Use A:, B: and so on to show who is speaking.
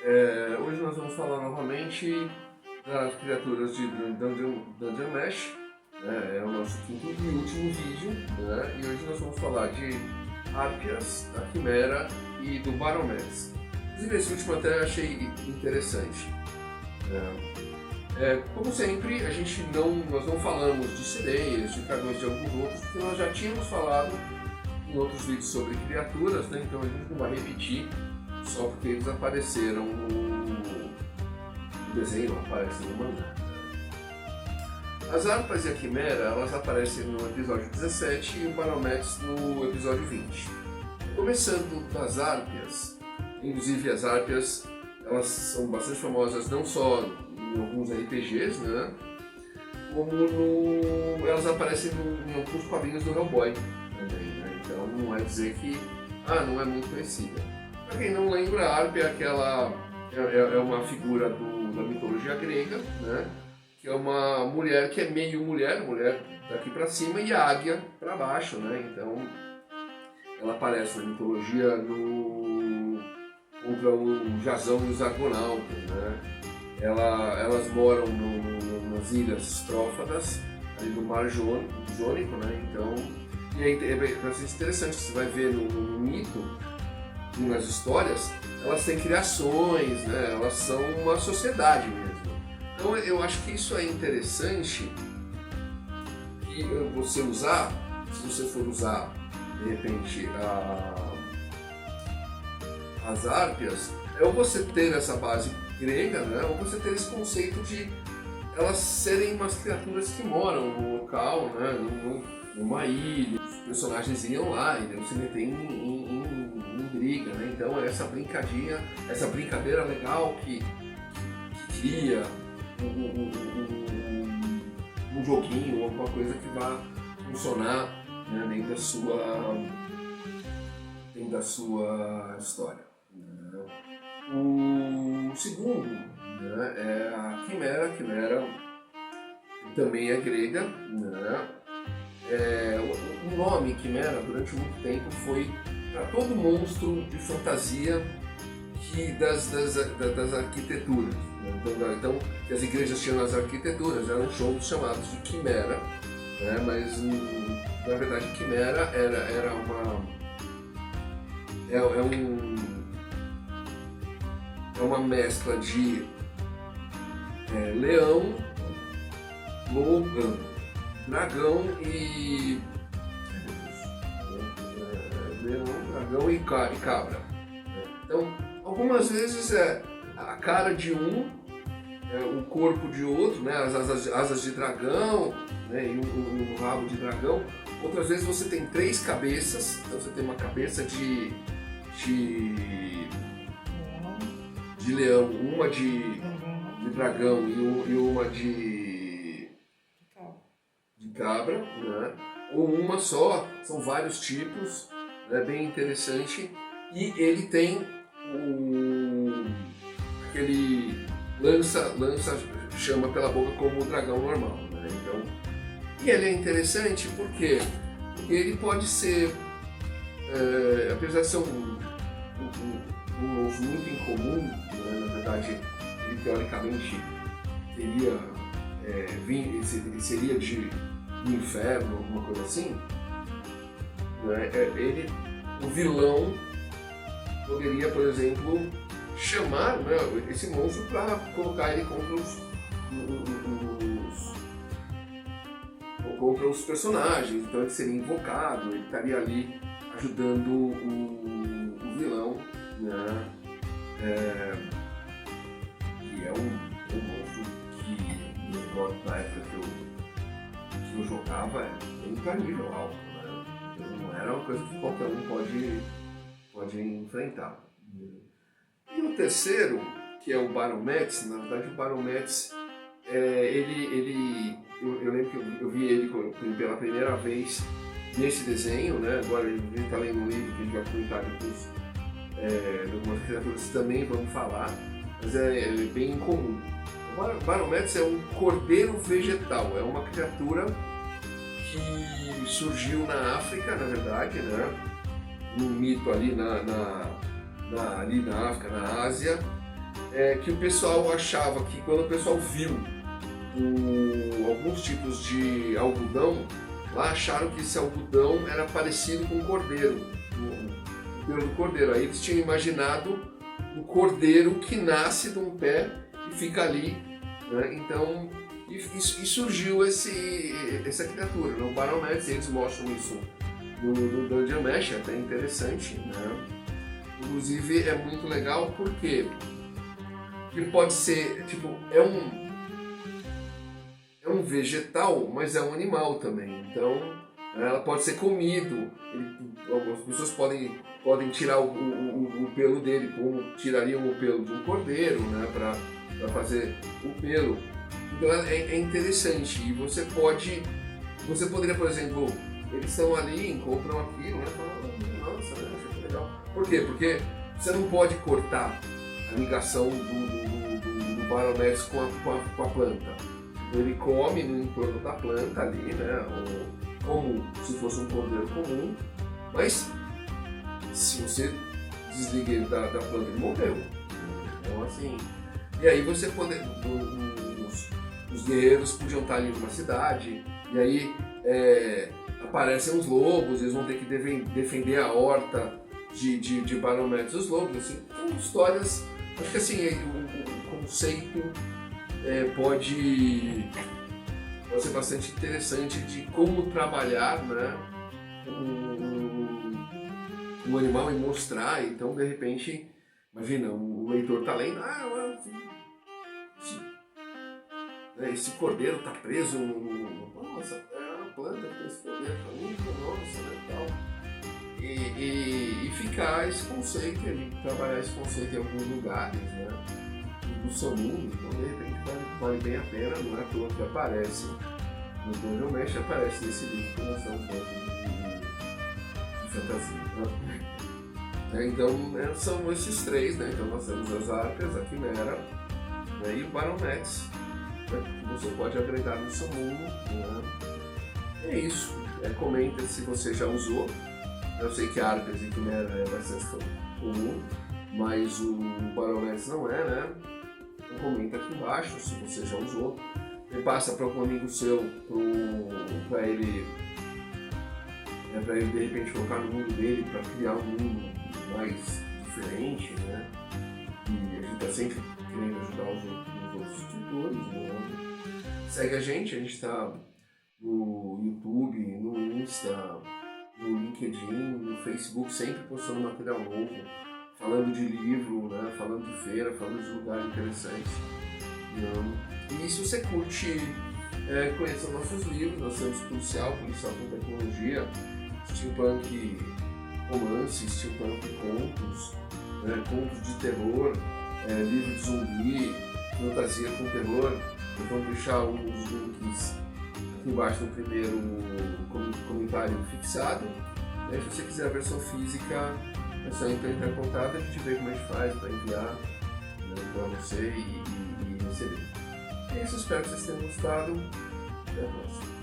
A: Hoje nós vamos falar novamente das criaturas de Dungeon Mesh, né? É o nosso quinto e último vídeo, né? E hoje nós vamos falar de Harpias, da Quimera e do Baromedes. Inclusive esse último até achei interessante. Como sempre, nós não falamos de sereias, de dragões de alguns outros, porque nós já tínhamos falado em outros vídeos sobre criaturas, né? Então a gente não vai repetir só porque eles apareceram no desenho, não aparecem no mangá. As Harpas e a Quimera, elas aparecem no episódio 17 e o Baromedes no episódio 20. Começando das Harpias, inclusive as Harpias, elas são bastante famosas não só em alguns RPGs, né? Como elas aparecem em alguns quadrinhos do Hellboy também, né? Então não é dizer que não é muito conhecida. Para quem não lembra, a Harpia é uma figura da mitologia grega, né? Que é uma mulher que é meio mulher daqui para cima e a águia para baixo, né? Então ela aparece na mitologia contra o Jasão e os Argonautas, né? Elas moram nas ilhas Trófadas, ali no Mar Jônico, né? Então, e é bastante interessante, você vai ver no mito, nas histórias, elas têm criações, né? Elas são uma sociedade mesmo. Então eu acho que isso é interessante que você usar, se você for usar de repente as Harpias, ou você ter essa base grega, né? Ou você ter esse conceito de elas serem umas criaturas que moram no local, né? Numa ilha, os personagens iam lá e não se meter em briga, né? Então essa brincadeira legal que cria um joguinho ou alguma coisa que vá funcionar, né, dentro da sua história. O segundo, né, é a Quimera. A Quimera também é grega, né? O nome Quimera durante muito tempo foi para todo monstro de fantasia das arquiteturas. Né? Então, as igrejas tinham as arquiteturas, eram shows chamados de Quimera, né? Mas na verdade Quimera era uma mescla de leão, lobo, dragão e cabra. Então, algumas vezes é a cara de um, o corpo de outro, né? As asas de dragão, né? E um rabo de dragão. Outras vezes você tem três cabeças, então você tem uma cabeça de leão, uma de dragão e uma de cabra, né? Ou uma só, são vários tipos, é bem interessante. E ele tem aquele lança chama pela boca como o dragão normal, né? Então, e ele é interessante porque ele pode ser, apesar de ser um monstro muito incomum, né? Na verdade ele teoricamente seria de inferno, alguma coisa assim, né? O vilão poderia, por exemplo, chamar, né, esse monstro para colocar ele contra os personagens. Então ele seria invocado, ele estaria ali ajudando o vilão, né? E é um monstro que na época que eu jogava ele tá nível alto, né? Então, não era uma coisa que qualquer um pode enfrentar. E o terceiro, que é o Baromedes, na verdade o Baromedes, eu lembro que eu vi ele pela primeira vez nesse desenho, né? Agora ele está lendo um livro que a gente vai comentar depois, de algumas criaturas também vamos falar, mas é bem incomum. O Baromedes é um cordeiro vegetal, é uma criatura que surgiu na África, na verdade, né? Um mito ali ali na África, na Ásia, que o pessoal achava que quando o pessoal viu alguns tipos de algodão, lá acharam que esse algodão era parecido com o cordeiro, o pelo do cordeiro. Aí eles tinham imaginado o cordeiro que nasce de um pé e fica ali, né? Então, e surgiu essa criatura, né? O Baromedes, eles mostram isso no Dungeon Mesh, é até interessante, né? Inclusive é muito legal porque ele pode ser, tipo, é um vegetal, mas é um animal também. Então, ela pode ser comido. Algumas pessoas podem tirar o pelo dele, como tirariam o pelo de um cordeiro, né, para fazer o pelo. Então é interessante. E você poderia, por exemplo, eles estão ali, encontram aquilo, né, falam, nossa, né, achei que legal. Por quê? Porque você não pode cortar a ligação do Baromedes com a planta. Ele come no entorno da planta ali, né? Como se fosse um cordeiro comum, mas se você desliga ele da planta, ele morreu. Então, assim. E aí você os guerreiros podiam estar ali numa cidade, e aí aparecem os lobos, eles vão ter que defender a horta de Baromedes os lobos. Assim, são histórias. Acho que assim, o conceito pode ser bastante interessante de como trabalhar, né, um animal e mostrar. Então, de repente, imagina, o leitor está lendo, esse cordeiro está preso nossa, é uma planta que tem esse cordeiro, nossa, né, tal. E ficar esse conceito, trabalhar esse conceito em alguns lugares, né, do seu mundo. Então, de repente, vale bem a pena, não é à toa que aparece no Dungeon Mesh, aparece nesse livro que nós estamos falando de fantasia. Né? Então, são esses três, né? Então nós temos as Arcas, a Quimera, né? E o Baromedes, né? Que você pode agregar no seu mundo. Né? É isso. Comenta se você já usou. Eu sei que Arcas e Quimera é bastante comum, mas o Baromedes não é, né? Então comenta aqui embaixo se você já usou. E passa para um amigo seu, para ele de repente colocar no mundo dele, para criar um mundo mais diferente, né? E a gente está sempre querendo ajudar os outros escritores, né? Segue a gente está no YouTube, no Insta, no LinkedIn, no Facebook, sempre postando material novo, falando de livro, né? Falando de feira, falando de lugar interessante. E se você curte, conheça nossos livros. Nós temos policial com tecnologia, steampunk romance, steampunk contos, contos de terror, livro de zumbi, fantasia com terror. Eu vou deixar os links aqui embaixo no primeiro comentário fixado. Se você quiser a versão física, é só entrar em contato, a gente vê como a gente faz para enviar, para você e receber. É isso, espero que vocês tenham gostado. Até a próxima.